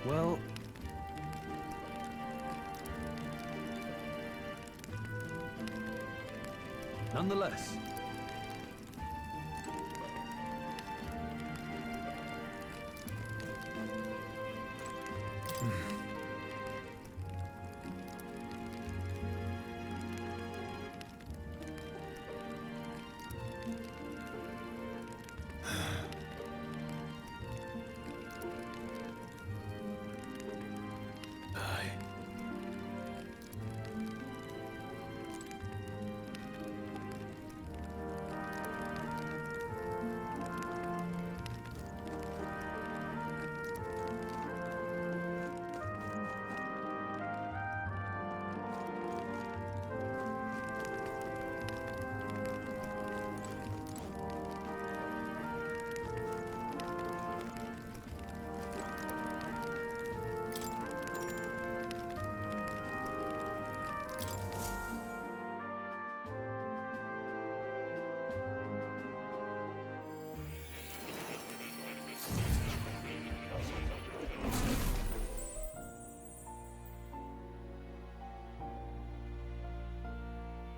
Well... nonetheless...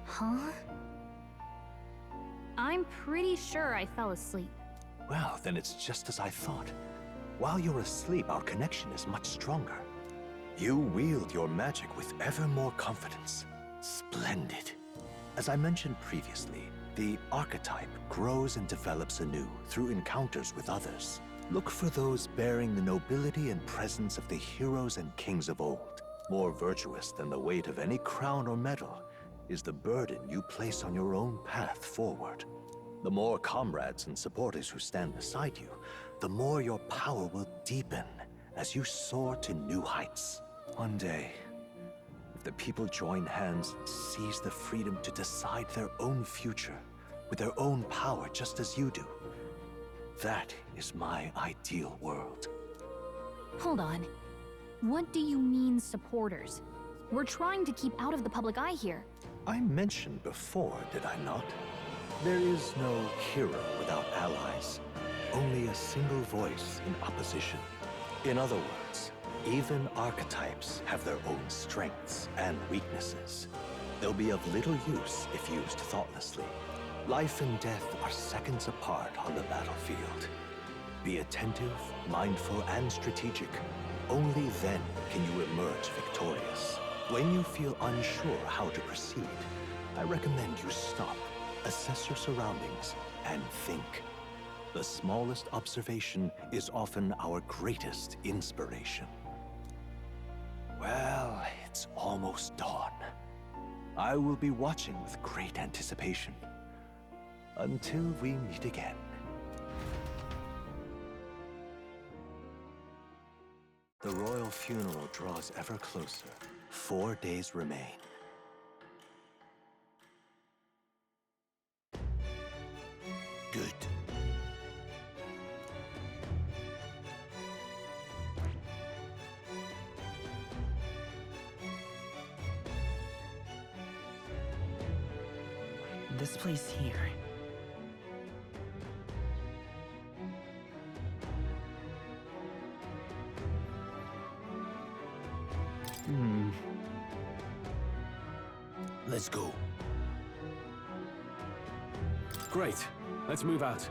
Huh? I'm pretty sure I fell asleep. Well, then it's just as I thought. While you're asleep, our connection is much stronger. You wield your magic with ever more confidence. Splendid. As I mentioned previously, the archetype grows and develops anew through encounters with others. Look for those bearing the nobility and presence of the heroes and kings of old. More virtuous than the weight of any crown or medal is the burden you place on your own path forward. The more comrades and supporters who stand beside you, the more your power will deepen as you soar to new heights. One day, if the people join hands and seize the freedom to decide their own future with their own power just as you do, that is my ideal world. Hold on. What do you mean, supporters? We're trying to keep out of the public eye here. I mentioned before, did I not? There is no hero without allies, only a single voice in opposition. In other words, even archetypes have their own strengths and weaknesses. They'll be of little use if used thoughtlessly. Life and death are seconds apart on the battlefield. Be attentive, mindful, and strategic. Only then can you emerge victorious. When you feel unsure how to proceed, I recommend you stop, assess your surroundings, and think. The smallest observation is often our greatest inspiration. Well, it's almost dawn. I will be watching with great anticipation. Until we meet again. The royal funeral draws ever closer. 4 days remain. Good. This place here. Let's go. Great. Let's move out.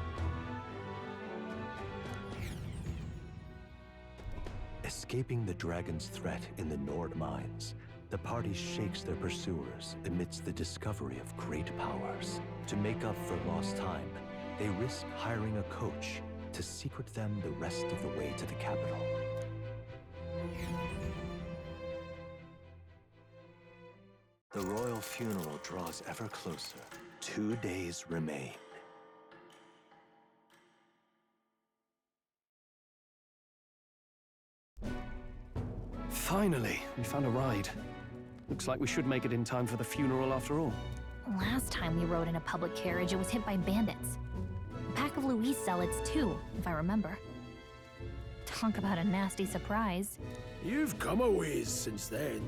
Escaping the dragon's threat in the Nord mines, the party shakes their pursuers amidst the discovery of great powers. To make up for lost time, they risk hiring a coach to secret them the rest of the way to the capital. The royal funeral draws ever closer. 2 days remain. Finally, we found a ride. Looks like we should make it in time for the funeral after all. Last time we rode in a public carriage, it was hit by bandits. A pack of Louise zealots too, if I remember. Talk about a nasty surprise. You've come a ways since then.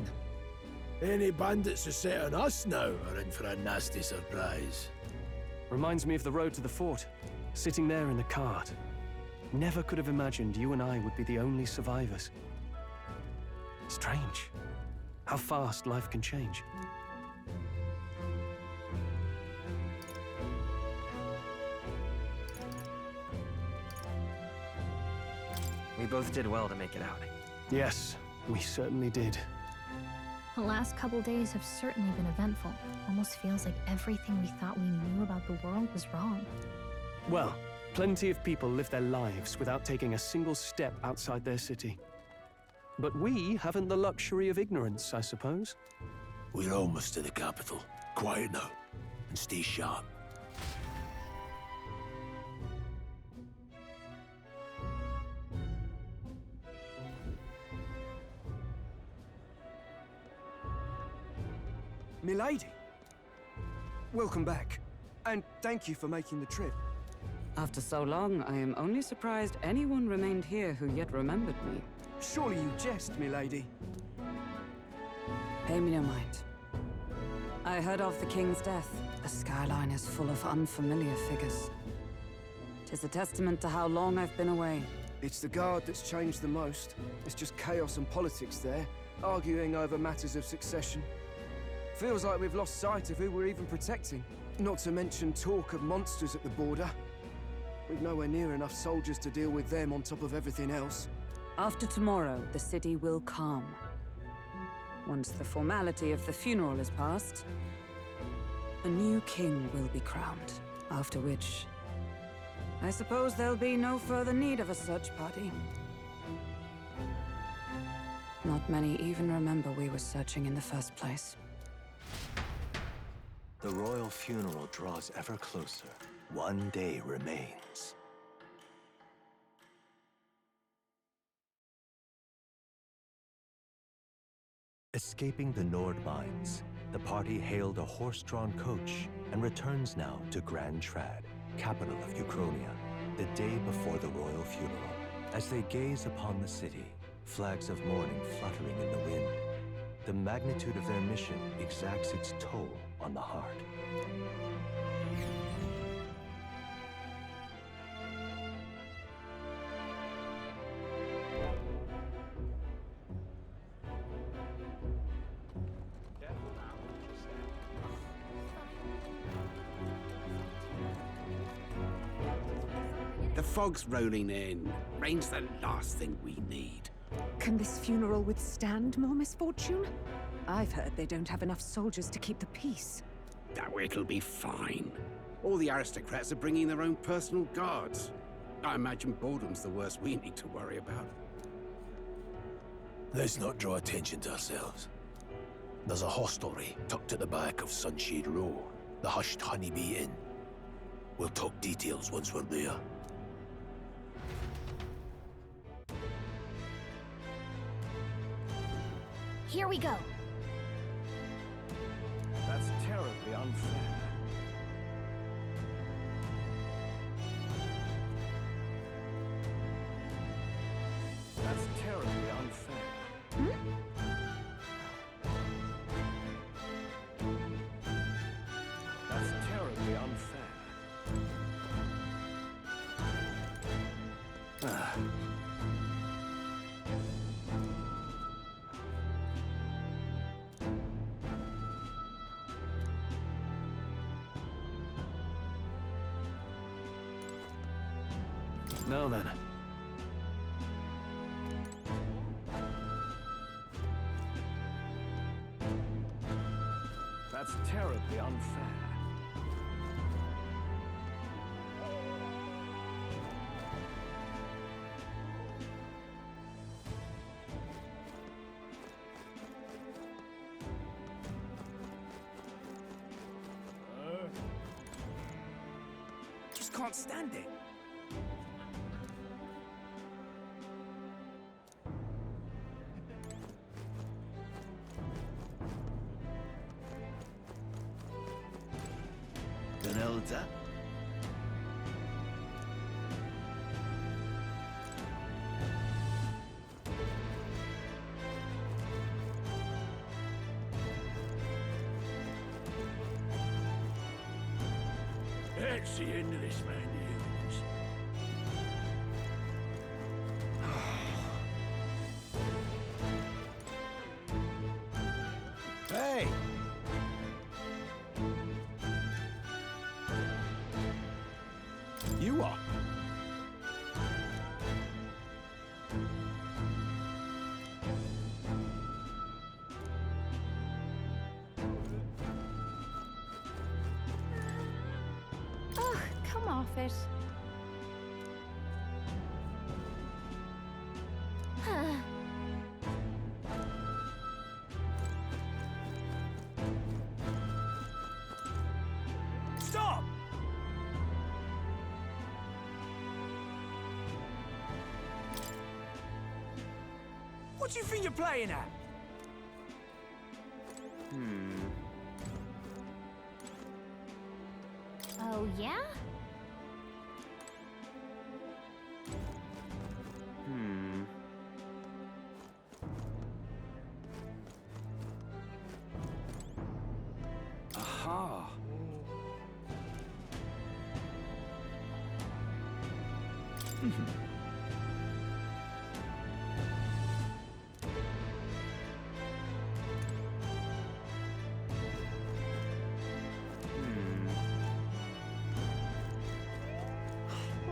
Any bandits who set on us now are in for a nasty surprise. Reminds me of the road to the fort, sitting there in the cart. Never could have imagined you and I would be the only survivors. Strange. How fast life can change. We both did well to make it out. Yes, we certainly did. The last couple days have certainly been eventful. Almost feels like everything we thought we knew about the world was wrong. Well, plenty of people live their lives without taking a single step outside their city. But we haven't the luxury of ignorance, I suppose. We're almost to the capital. Quiet now, and stay sharp. Milady! Welcome back, and thank you for making the trip. After so long, I am only surprised anyone remained here who yet remembered me. Surely you jest, milady. Pay me no mind. I heard of the king's death. The skyline is full of unfamiliar figures. 'Tis a testament to how long I've been away. It's the guard that's changed the most. It's just chaos and politics there, arguing over matters of succession. Feels like we've lost sight of who we're even protecting. Not to mention talk of monsters at the border. We've nowhere near enough soldiers to deal with them on top of everything else. After tomorrow, the city will calm. Once the formality of the funeral is past, a new king will be crowned. After which, I suppose there'll be no further need of a search party. Not many even remember we were searching in the first place. The royal funeral draws ever closer. One day remains. Escaping the Nord mines, the party hailed a horse-drawn coach and returns now to Grand Trad, capital of Uchronia, the day before the royal funeral. As they gaze upon the city, flags of mourning fluttering in the wind, the magnitude of their mission exacts its toll on the heart. The fog's rolling in. Rain's the last thing we need. Can this funeral withstand more misfortune? I've heard they don't have enough soldiers to keep the peace. Oh, it'll be fine. All the aristocrats are bringing their own personal guards. I imagine boredom's the worst we need to worry about. Let's not draw attention to ourselves. There's a hostelry tucked at the back of Sunshade Row, the Hushed Honeybee Inn. We'll talk details once we're there. Here we go. That's terribly unfair. That's terribly unfair. That's terribly unfair. Now then. That's terribly unfair. Just can't stand it. Benelda? That's the end of this man, humans. come off it. Stop! What do you think you're playing at? Oh, yeah? Aha.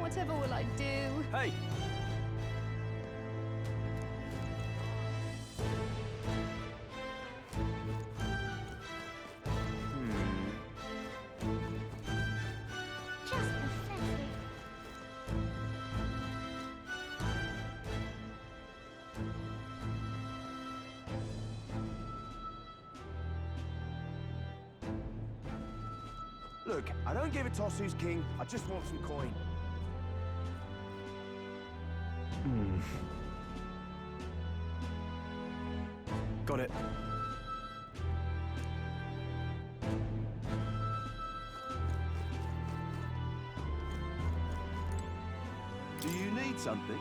Whatever will I do? Hey! Just pathetic. Look, I don't give a toss who's king. I just want some coin. Got it. Do you need something?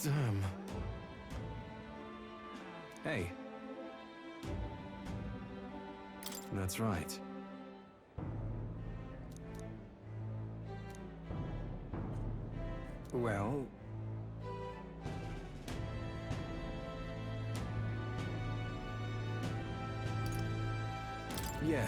Damn. Hey. That's right. Well... yeah.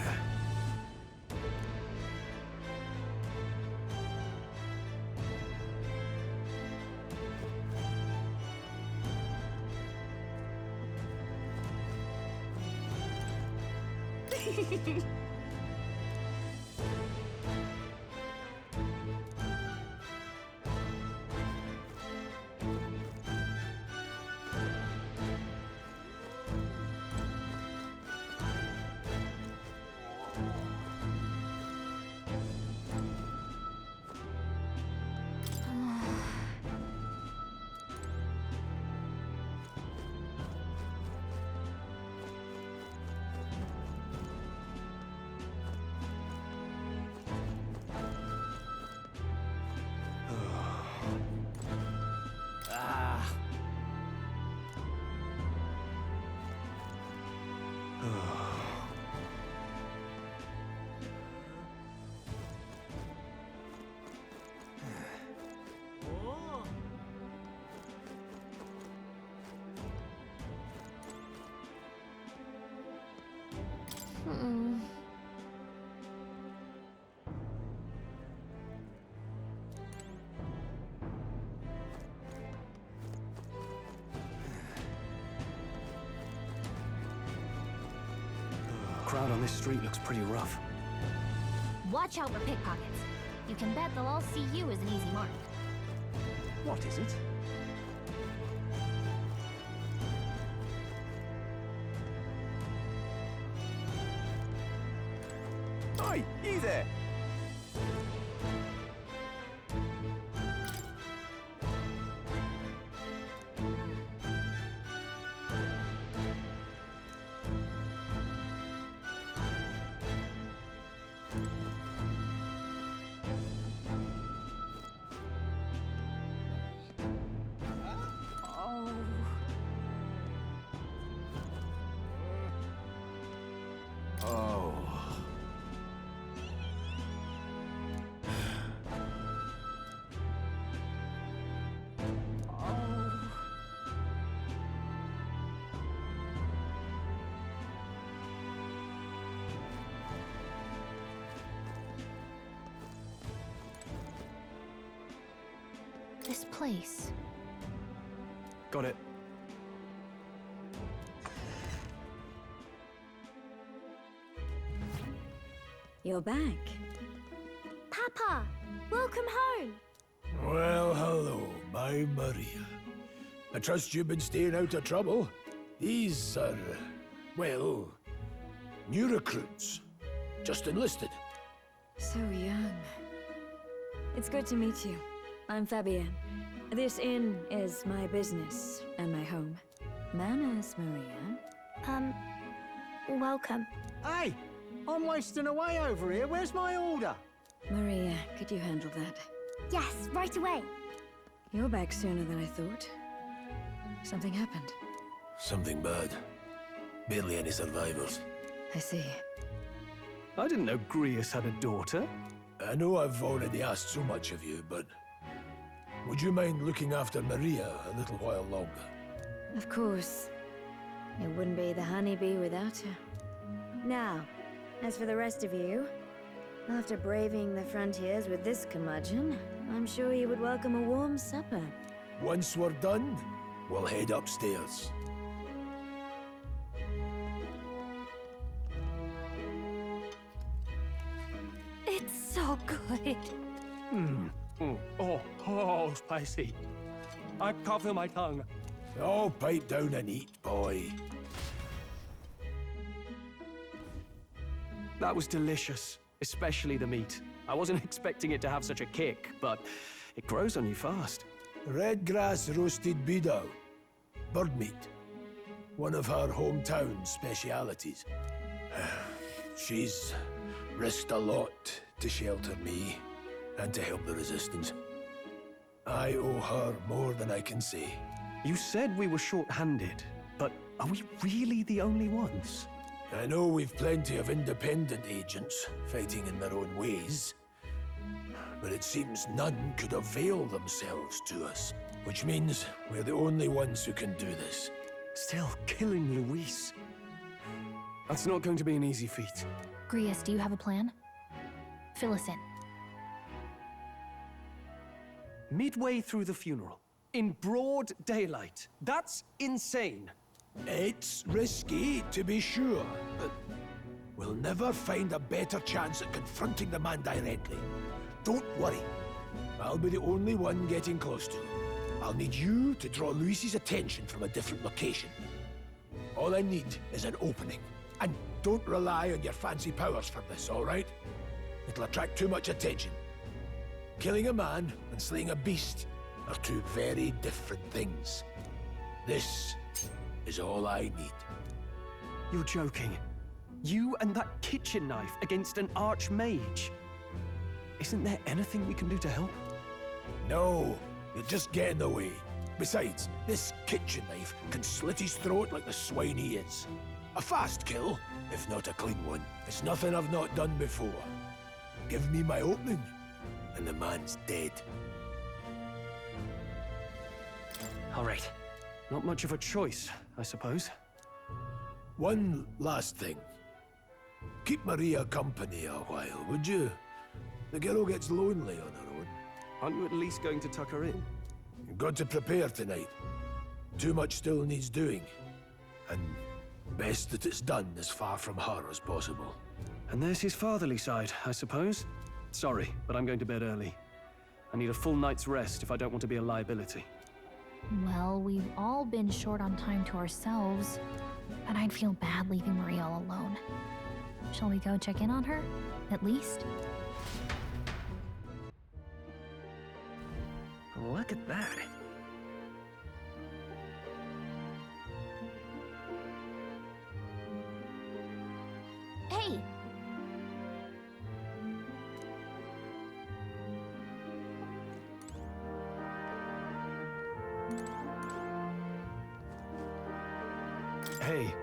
Crowd on this street looks pretty rough. Watch out for pickpockets. You can bet they'll all see you as an easy mark. What is it? Oi, you there! Oh. This place. Got it. You're back. Papa, welcome home. Well, hello, my Maria. I trust you've been staying out of trouble. These are, well, new recruits. Just enlisted. So young. It's good to meet you. I'm Fabienne. This inn is my business and my home. Manners, Maria. Welcome. Hey! I'm wasting away over here. Where's my order? Maria, could you handle that? Yes, right away. You're back sooner than I thought. Something happened. Something bad. Barely any survivors. I see. I didn't know Grius had a daughter. I know I've already asked so much of you, but would you mind looking after Maria a little while longer? Of course. It wouldn't be the honeybee without her. Now, as for the rest of you, after braving the frontiers with this curmudgeon, I'm sure you would welcome a warm supper. Once we're done, we'll head upstairs. It's so good. Oh, spicy. I can't feel my tongue. Oh, pipe down and eat, boy. That was delicious, especially the meat. I wasn't expecting it to have such a kick, but it grows on you fast. Red grass roasted bidao. Bird meat. One of her hometown specialities. She's risked a lot to shelter me and to help the resistance. I owe her more than I can say. You said we were short-handed, but are we really the only ones? I know we've plenty of independent agents fighting in their own ways, but it seems none could avail themselves to us, which means we're the only ones who can do this. Still killing Luis. That's not going to be an easy feat. Grius, do you have a plan? Fill us in. Midway through the funeral, in broad daylight. That's insane. It's risky, to be sure, but we'll never find a better chance at confronting the man directly. Don't worry. I'll be the only one getting close to him. I'll need you to draw Luis's attention from a different location. All I need is an opening. And don't rely on your fancy powers for this, all right? It'll attract too much attention. Killing a man and slaying a beast are two very different things. This is all I need. You're joking. You and that kitchen knife against an archmage. Isn't there anything we can do to help? No, you'll just get in the way. Besides, this kitchen knife can slit his throat like the swine he is. A fast kill, if not a clean one. It's nothing I've not done before. Give me my opening, and the man's dead. All right. Not much of a choice, I suppose. One last thing. Keep Maria company a while, would you? The girl gets lonely on her own. Aren't you at least going to tuck her in? You've got to prepare tonight. Too much still needs doing. And best that it's done as far from her as possible. And there's his fatherly side, I suppose. Sorry, but I'm going to bed early. I need a full night's rest if I don't want to be a liability. Well, we've all been short on time to ourselves, but I'd feel bad leaving Maria all alone. Shall we go check in on her, at least? Look at that. Hey! Hey.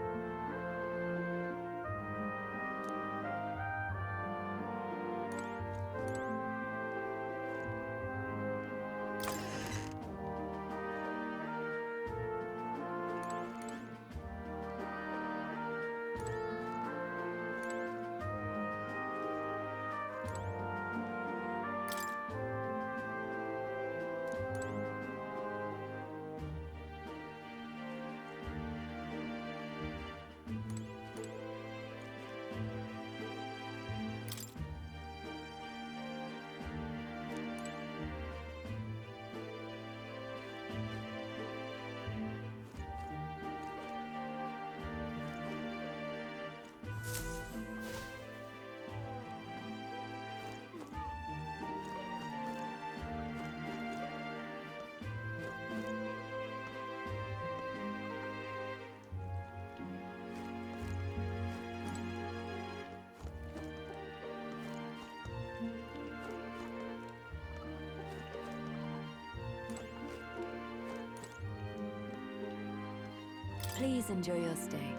Please enjoy your stay.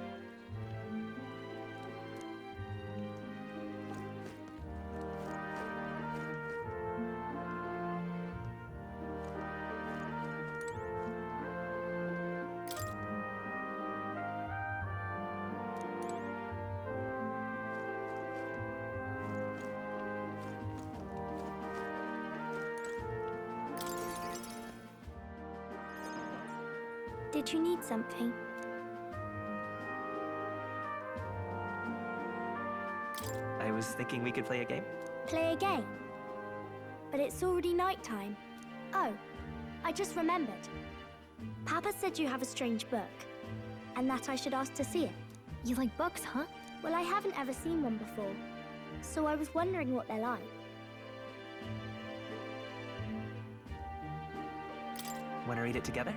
Did you need something? I was thinking we could play a game. Play a game? But it's already nighttime. Oh, I just remembered. Papa said you have a strange book, and that I should ask to see it. You like books, huh? Well, I haven't ever seen one before, so I was wondering what they're like. Want to read it together?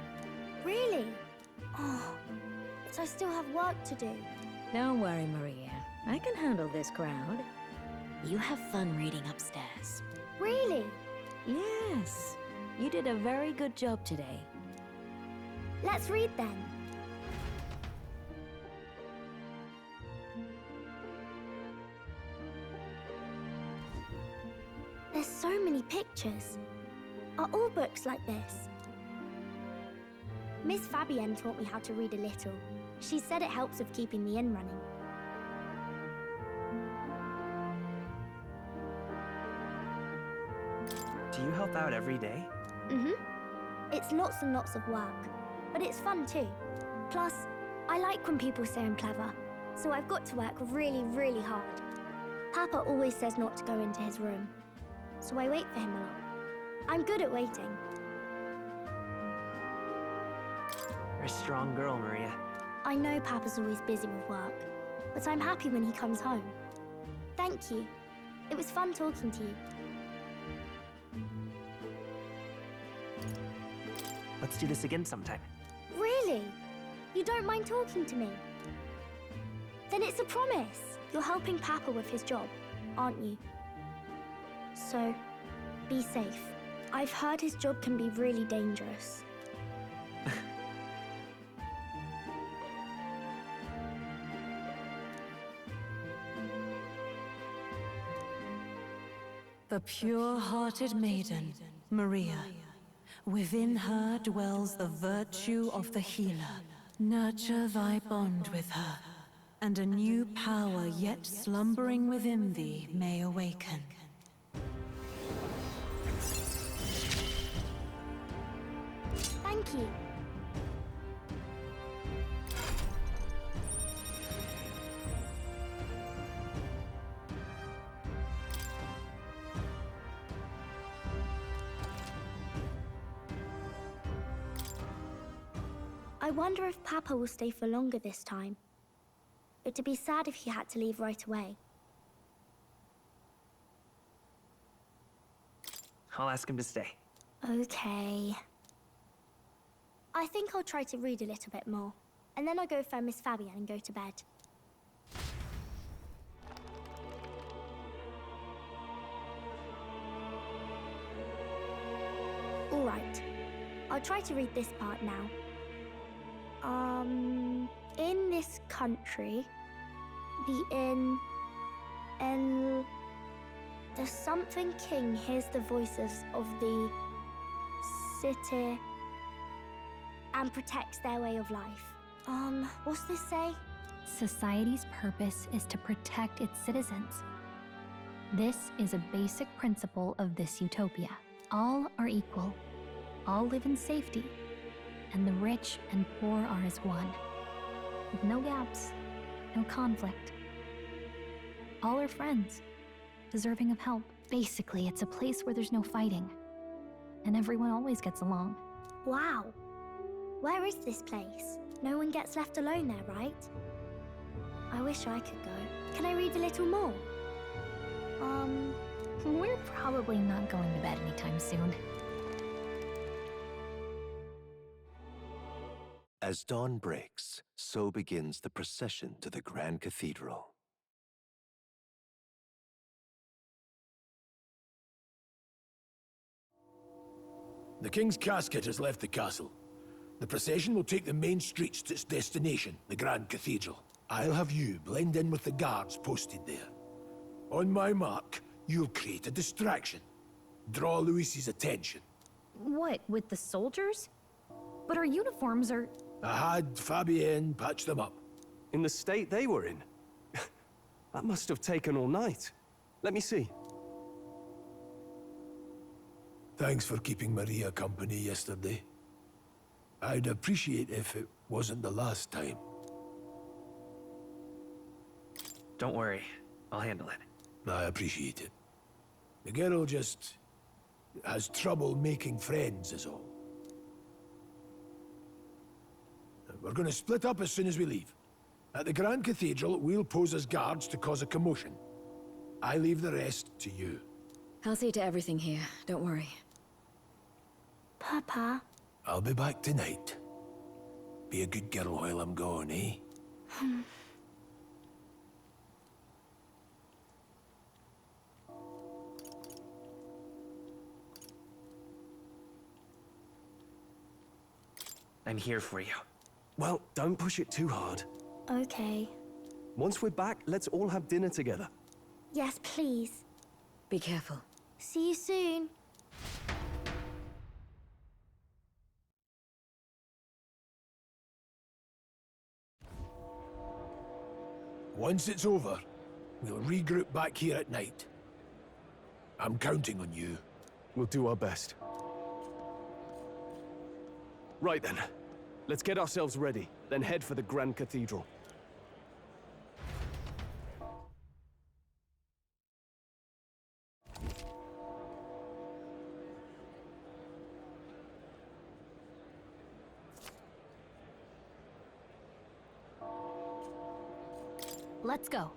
Really? Oh, but I still have work to do. Don't worry, Maria. I can handle this crowd. You have fun reading upstairs. Really? Yes. You did a very good job today. Let's read then. There's so many pictures. Are all books like this? Miss Fabienne taught me how to read a little. She said it helps with keeping the inn running. Do you help out every day? Mm-hmm. It's lots and lots of work, but it's fun too. Plus, I like when people say I'm clever, so I've got to work really, really hard. Papa always says not to go into his room, so I wait for him a lot. I'm good at waiting. You're a strong girl, Maria. I know Papa's always busy with work, but I'm happy when he comes home. Thank you. It was fun talking to you. Let's do this again sometime. Really? You don't mind talking to me? Then it's a promise. You're helping Papa with his job, aren't you? So, be safe. I've heard his job can be really dangerous. The pure-hearted maiden, Maria. Within her dwells the virtue of the healer. Nurture thy bond with her, and a new power yet slumbering within thee may awaken. Thank you. I wonder if Papa will stay for longer this time. It'd be sad if he had to leave right away. I'll ask him to stay. Okay. I think I'll try to read a little bit more, and then I'll go phone Miss Fabienne and go to bed. All right. I'll try to read this part now. In this country, the something king hears the voices of the city and protects their way of life. What's this say? Society's purpose is to protect its citizens. This is a basic principle of this utopia. All are equal. All live in safety. And the rich and poor are as one. With no gaps, no conflict. All are friends, deserving of help. Basically, it's a place where there's no fighting. And everyone always gets along. Wow. Where is this place? No one gets left alone there, right? I wish I could go. Can I read a little more? We're probably not going to bed anytime soon. As dawn breaks, so begins the procession to the Grand Cathedral. The king's casket has left the castle. The procession will take the main streets to its destination, the Grand Cathedral. I'll have you blend in with the guards posted there. On my mark, you'll create a distraction. Draw Luis's attention. What, with the soldiers? But our uniforms are... I had Fabienne patch them up. In the state they were in? That must have taken all night. Let me see. Thanks for keeping Maria company yesterday. I'd appreciate if it wasn't the last time. Don't worry. I'll handle it. I appreciate it. The girl just has trouble making friends is all. We're gonna split up as soon as we leave. At the Grand Cathedral, we'll pose as guards to cause a commotion. I leave the rest to you. I'll see to everything here, don't worry. Papa. I'll be back tonight. Be a good girl while I'm gone, eh? I'm here for you. Well, don't push it too hard. Okay. Once we're back, let's all have dinner together. Yes, please. Be careful. See you soon. Once it's over, we'll regroup back here at night. I'm counting on you. We'll do our best. Right then. Let's get ourselves ready, then head for the Grand Cathedral. Let's go.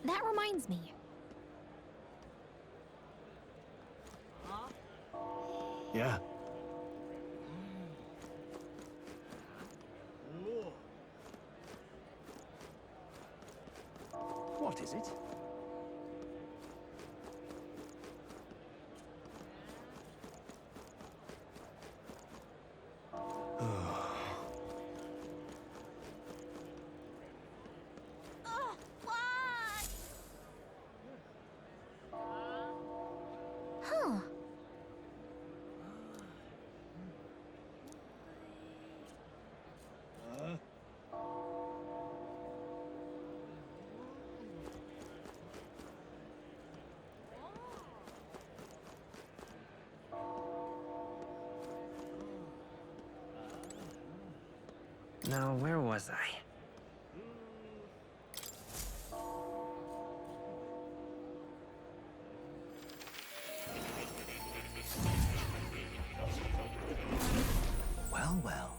That reminds me. Yeah. What is it? Huh. Now, where was I? Well, well.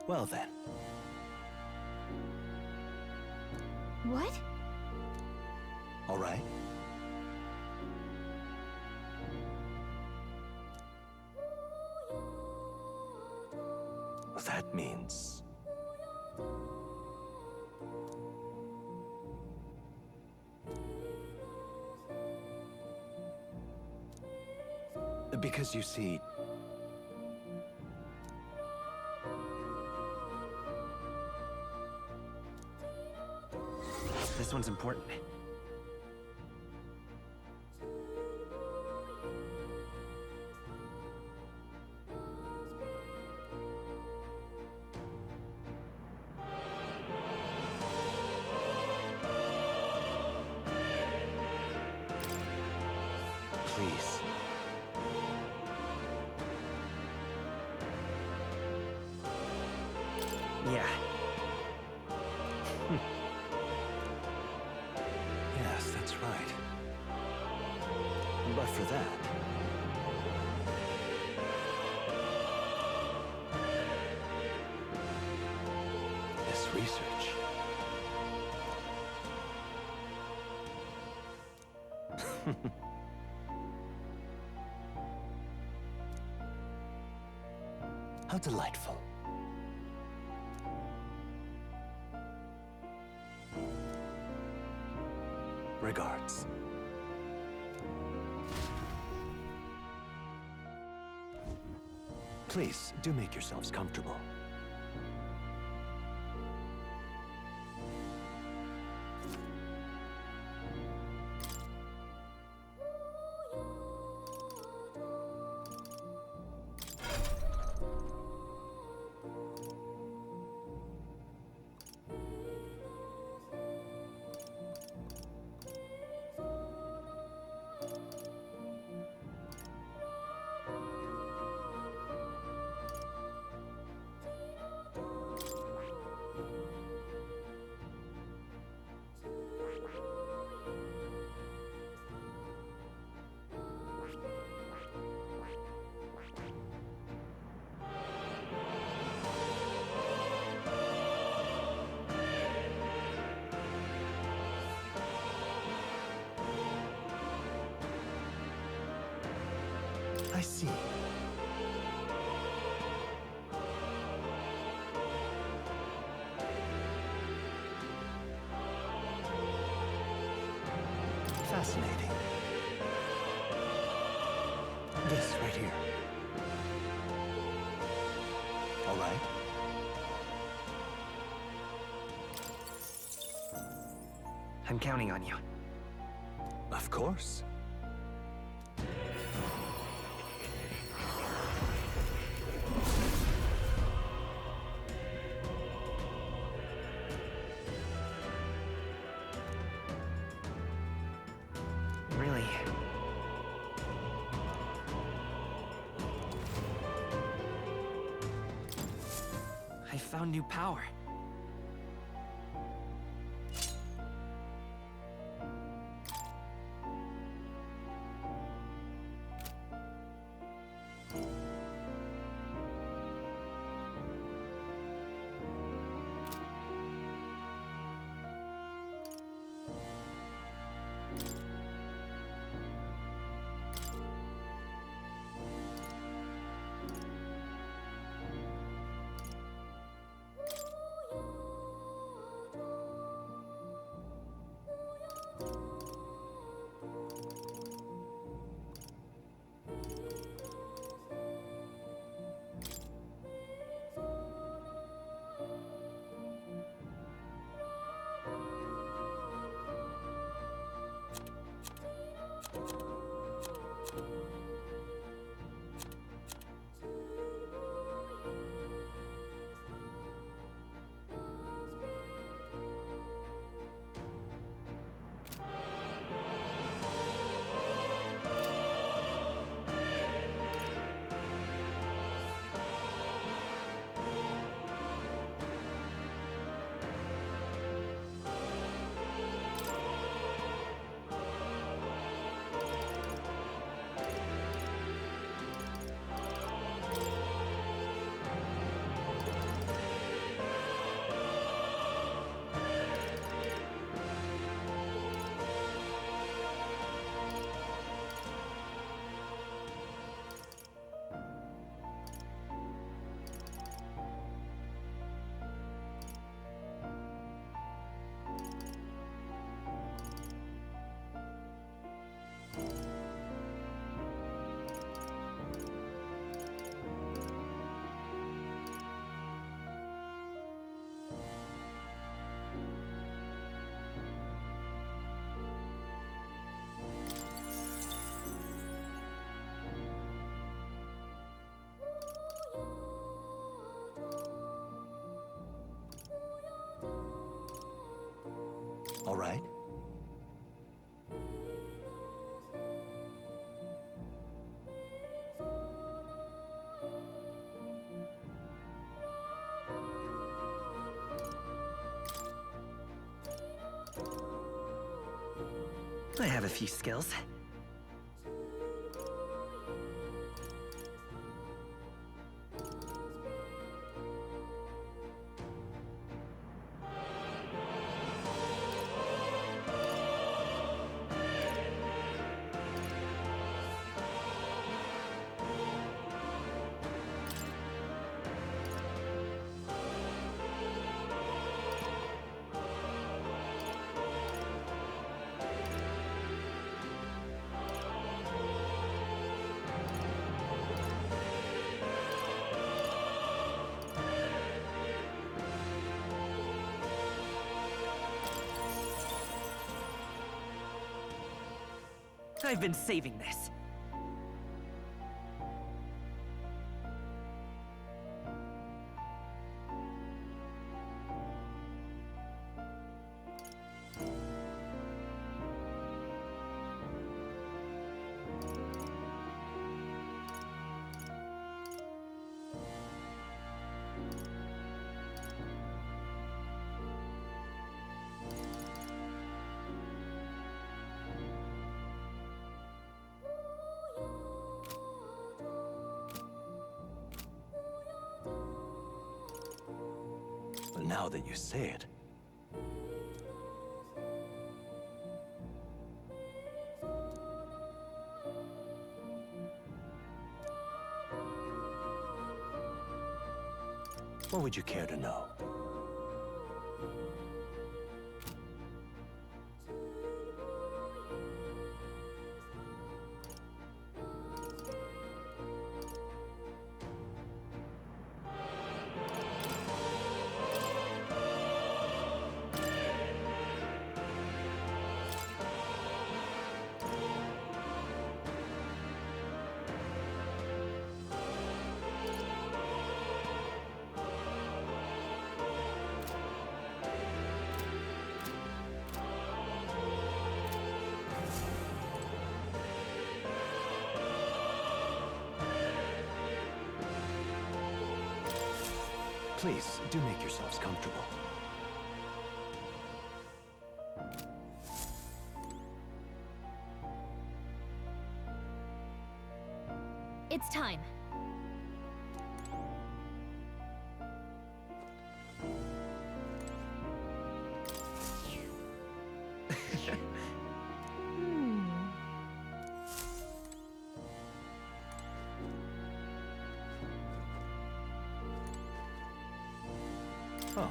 Well then. What? All right. That means... Because you see... This one's important. Please. Yeah. Yes, that's right. But for that... research. How delightful. Regards. Please, do make yourselves comfortable. I see. Fascinating. This right here. All right. I'm counting on you. Of course. Really? I found new power. All right. I have a few skills. I've been saving this. Now that you say it. What would you care to know? Please, do make yourselves comfortable. It's time. Oh.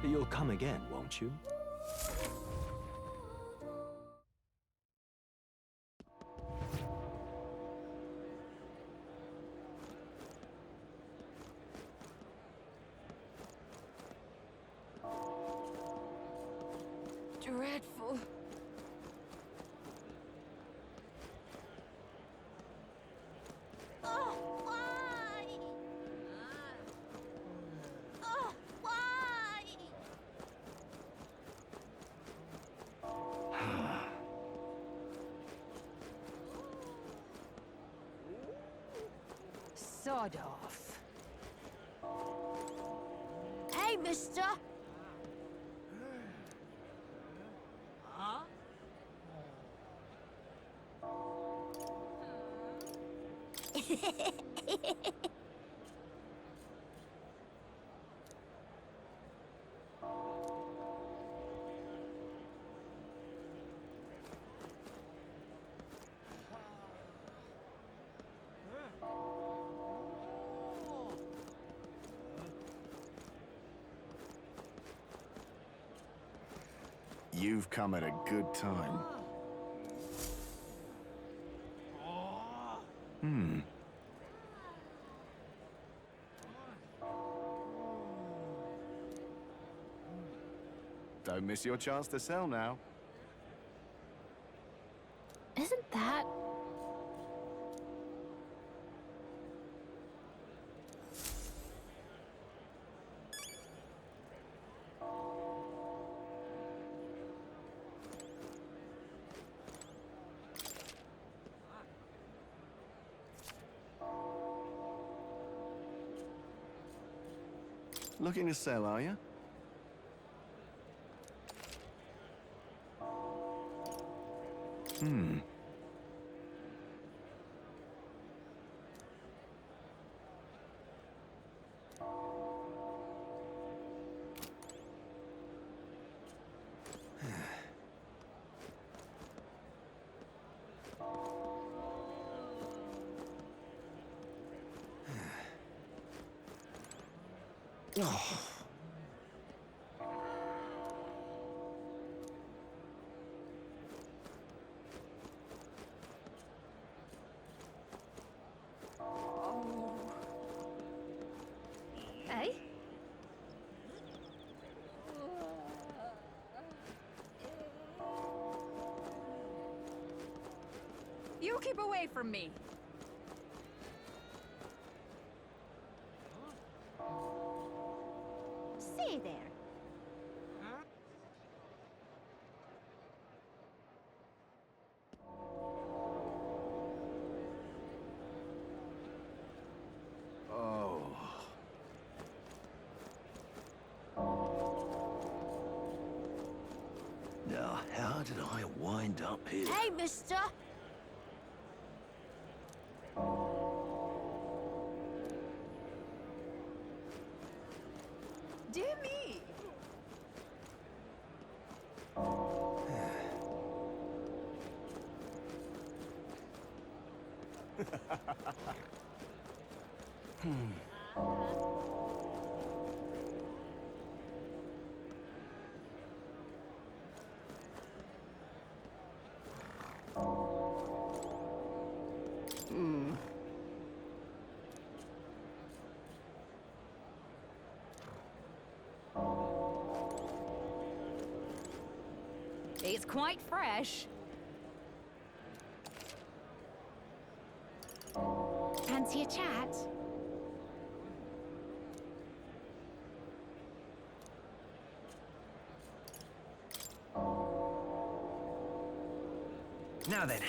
You'll come again, won't you? Dreadful. Oh, why? Oh, why? Sod off. Hey, mister. You've come at a good time. Don't miss your chance to sell now. Isn't that... Looking to sell, are you? Hey? away from me. See there. Oh. Now, how did I wind up here? Hey, mister! Dear me. It's quite fresh. Fancy a chat? Now then.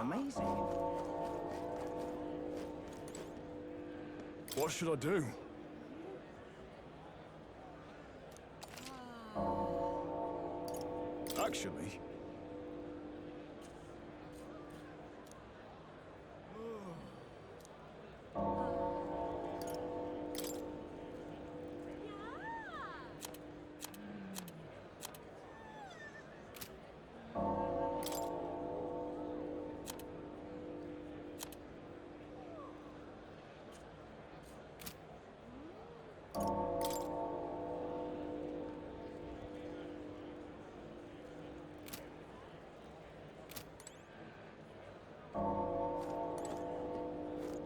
Amazing. What should I do? Actually...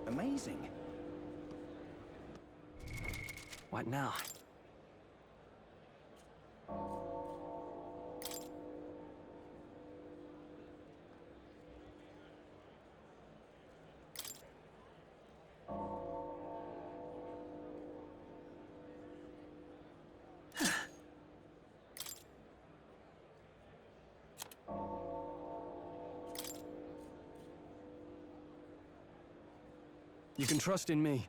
Amazing. What now? You can trust in me.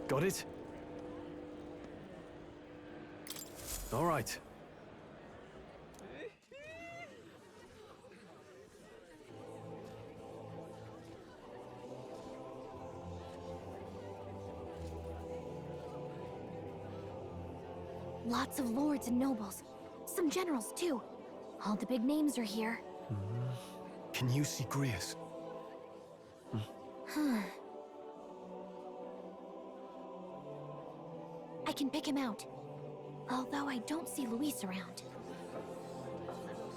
Got it? All right. Lots of lords and nobles. Some generals, too. All the big names are here. Can you see Grius? I can pick him out. Although I don't see Luis around.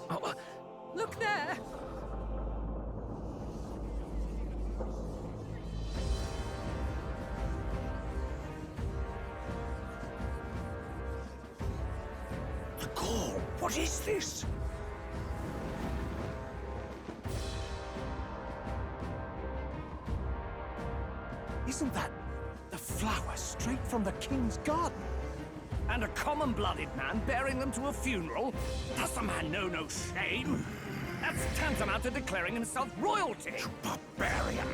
Oh, Look there! The call! What is this? Isn't that the flower straight from the king's garden? And a common-blooded man bearing them to a funeral? Does the man know no shame? That's tantamount to declaring himself royalty! You barbarian!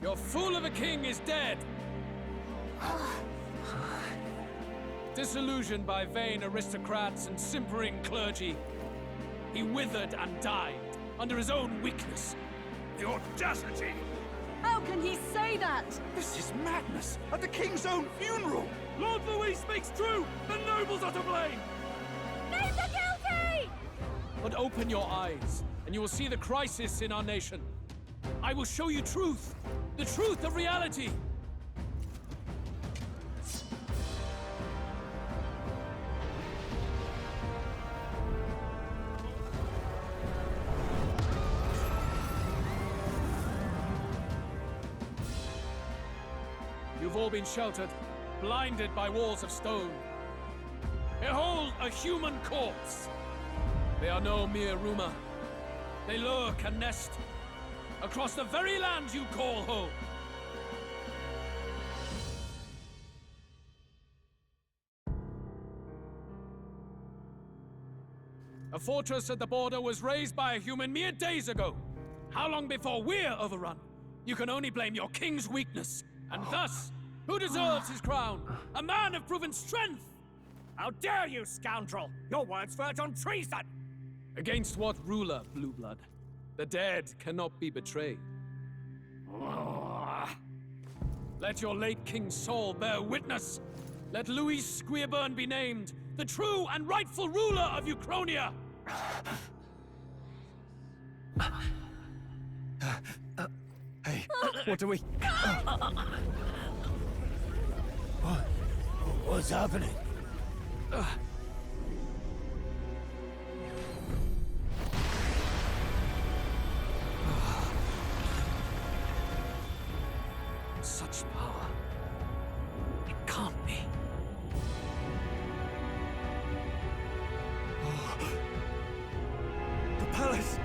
Your fool of a king is dead! Disillusioned by vain aristocrats and simpering clergy, he withered and died under his own weakness. The audacity! How can he say that? This is madness! At the king's own funeral! Lord Louis speaks true! The nobles are to blame! Name the guilty! But open your eyes, and you will see the crisis in our nation. I will show you truth! The truth of reality! You've all been sheltered, blinded by walls of stone. Behold a human corpse! They are no mere rumor. They lurk and nest across the very land you call home. A fortress at the border was raised by a human mere days ago. How long before we're overrun? You can only blame your king's weakness. And thus, who deserves his crown? A man of proven strength! How dare you, scoundrel! Your words verge on treason! Against what ruler, Blue Blood? The dead cannot be betrayed. Let your late king's soul bear witness. Let Louis Squeerburn be named the true and rightful ruler of Uchronia. Hey, what do we... What's happening? Such power. It can't be. The palace!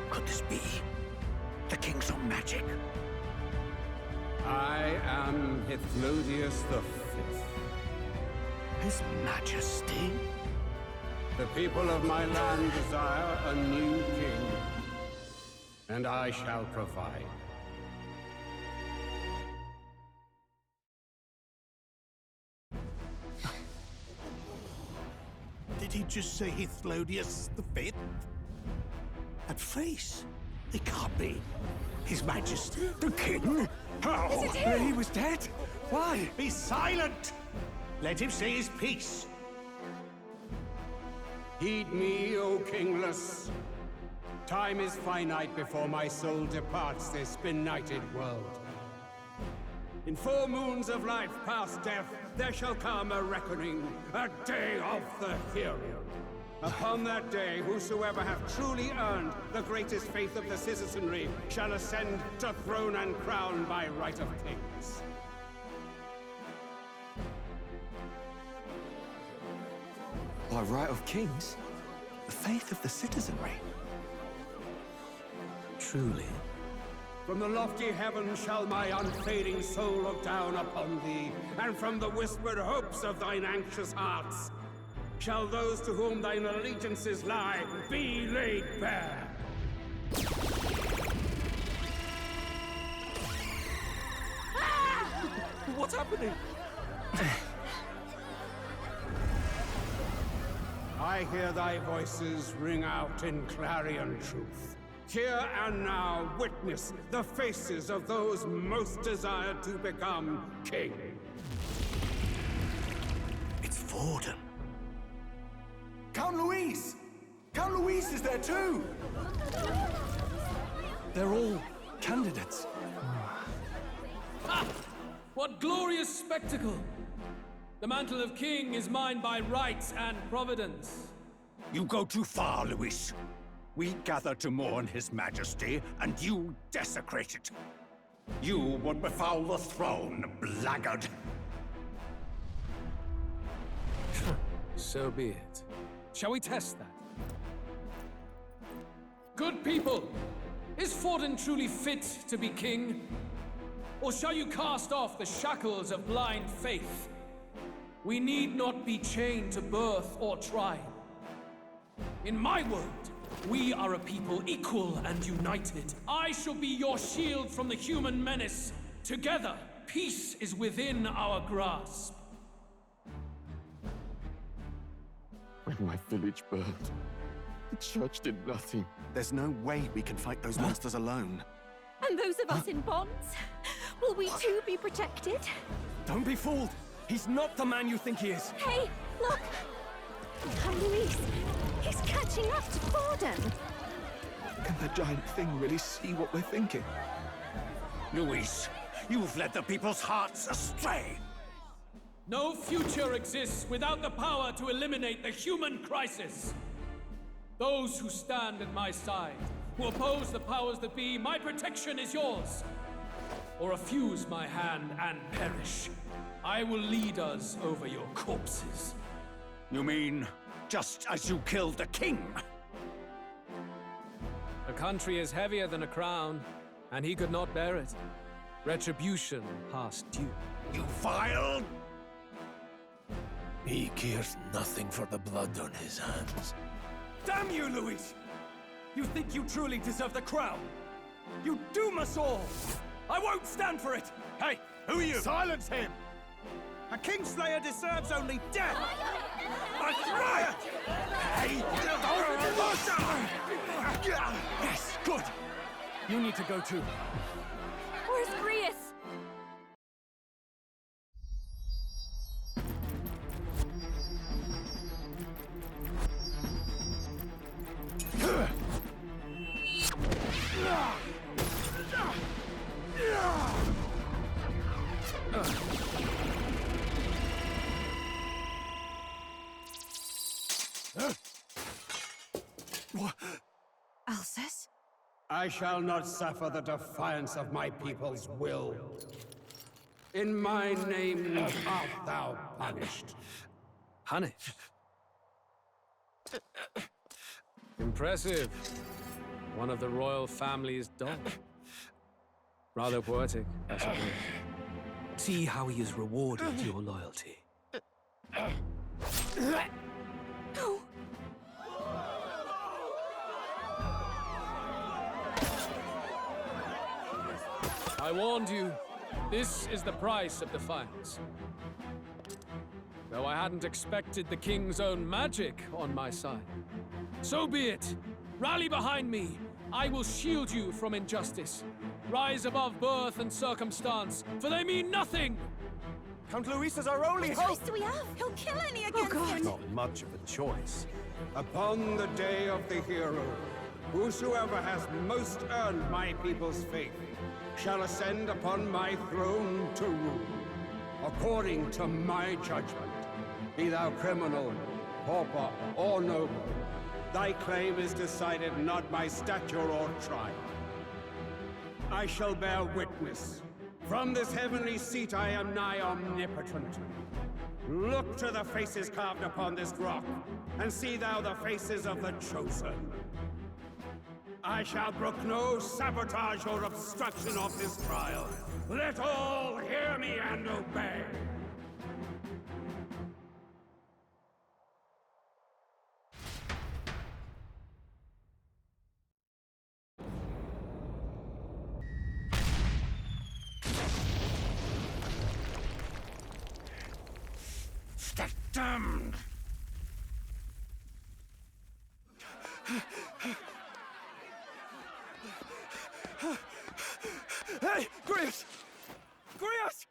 Could this be the king's own magic? I am Hithlodius the Fifth. His Majesty? The people of my land desire a new king, and I shall provide. Did he just say Hithlodius the Fifth? That face? It can't be. His Majesty. The king? How? Is it him? He was dead? Why? Be silent! Let him say his piece. Heed me, O kingless. Time is finite before my soul departs this benighted world. In 4 moons of life past death, there shall come a reckoning, a day of the hero. Upon that day, whosoever hath truly earned the greatest faith of the citizenry shall ascend to throne and crown by right of kings. By right of kings? The faith of the citizenry? Truly? From the lofty heavens shall my unfading soul look down upon thee, and from the whispered hopes of thine anxious hearts shall those to whom thine allegiances lie be laid bare. What's happening? I hear thy voices ring out in clarion truth. Here and now witness the faces of those most desired to become king. It's Vorden. Count Louise! Count Louise is there too! They're all candidates. Ah! What glorious spectacle! The mantle of king is mine by right and providence. You go too far, Louis. We gather to mourn his majesty, and you desecrate it. You would befoul the throne, blackguard. So be it. Shall we test that? Good people, is Forden truly fit to be king? Or shall you cast off the shackles of blind faith? We need not be chained to birth or tribe. In my world, we are a people equal and united. I shall be your shield from the human menace. Together, peace is within our grasp. When my village burned, the church did nothing. There's no way we can fight those monsters alone. And those of us in bonds? Will we too be protected? Don't be fooled! He's not the man you think he is! Hey, look! Luis, he's catching up to Forden. Can the giant thing really see what we're thinking? Luis, you've led the people's hearts astray. No future exists without the power to eliminate the human crisis. Those who stand at my side, who oppose the powers that be, my protection is yours. Or refuse my hand and perish. I will lead us over your corpses. You mean, just as you killed the king? A country is heavier than a crown, and he could not bear it. Retribution past due. You vile... He cares nothing for the blood on his hands. Damn you, Luis! You think you truly deserve the crown? You doom us all! I won't stand for it! Hey, who are you? Silence him! A Kingslayer deserves only death! Hey! Yes, good! You need to go too. Where's Grius? Alcest? I shall not suffer the defiance of my people's will. In my name art thou punished. Punished? Impressive. One of the royal family's dog. Rather poetic, I suppose. See how he has rewarded your loyalty. No. I warned you. This is the price of defiance. Though I hadn't expected the king's own magic on my side. So be it. Rally behind me. I will shield you from injustice. Rise above birth and circumstance, for they mean nothing! Count Luis is our only What hope! choice do we have? He'll kill any against him! Not much of a choice. Upon the day of the hero, whosoever has most earned my people's faith shall ascend upon my throne to rule, according to my judgment. Be thou criminal, pauper, or noble, thy claim is decided not by stature or tribe. I shall bear witness. From this heavenly seat I am nigh omnipotent. Look to the faces carved upon this rock, and see thou the faces of the chosen. I shall brook no sabotage or obstruction of this trial. Let all hear me and obey. Damned! Hey! Grius! Grius!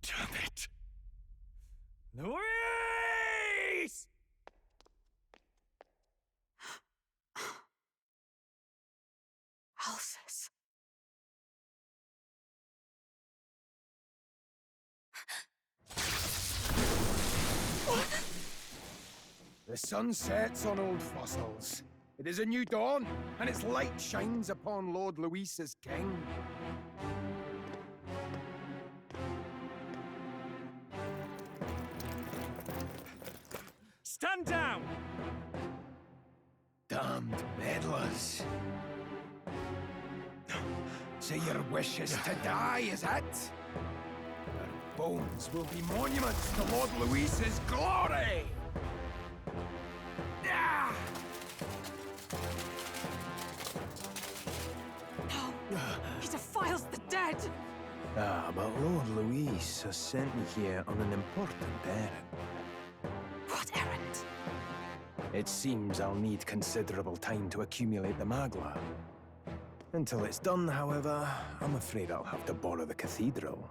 Damn it! Luis! Alcest. What? The sun sets on old fossils. It is a new dawn, and its light shines upon Lord Luis's king. Stand down! Damned meddlers. So your wish is to die, is it? Your bones will be monuments to Lord Luis's glory! Ah! No! He defiles the dead! Ah, but Lord Luis has sent me here on an important errand. What errand? It seems I'll need considerable time to accumulate the Magla. Until it's done, however, I'm afraid I'll have to borrow the cathedral.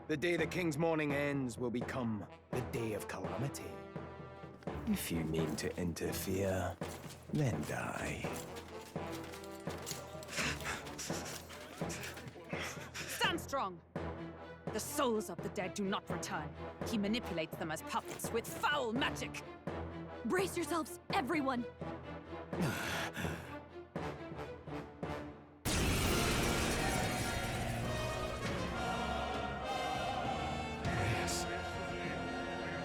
The day the king's mourning ends will become the day of calamity. If you mean to interfere, then die. Stand strong! The souls of the dead do not return. He manipulates them as puppets with foul magic! Brace yourselves, everyone!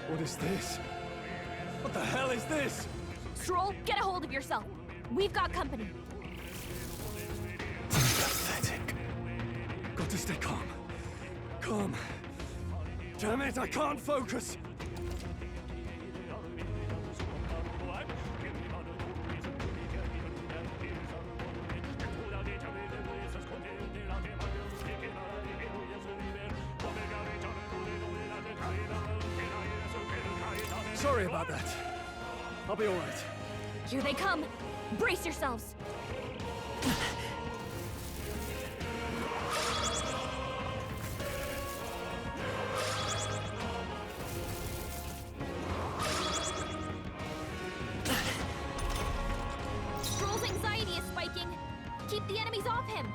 What is this? What the hell is this? Stroll, get a hold of yourself. We've got company. Pathetic. Got to stay calm. Calm. Damn it, I can't focus. Sorry about that. I'll be all right. Here they come. Brace yourselves. Stroll's anxiety is spiking. Keep the enemies off him.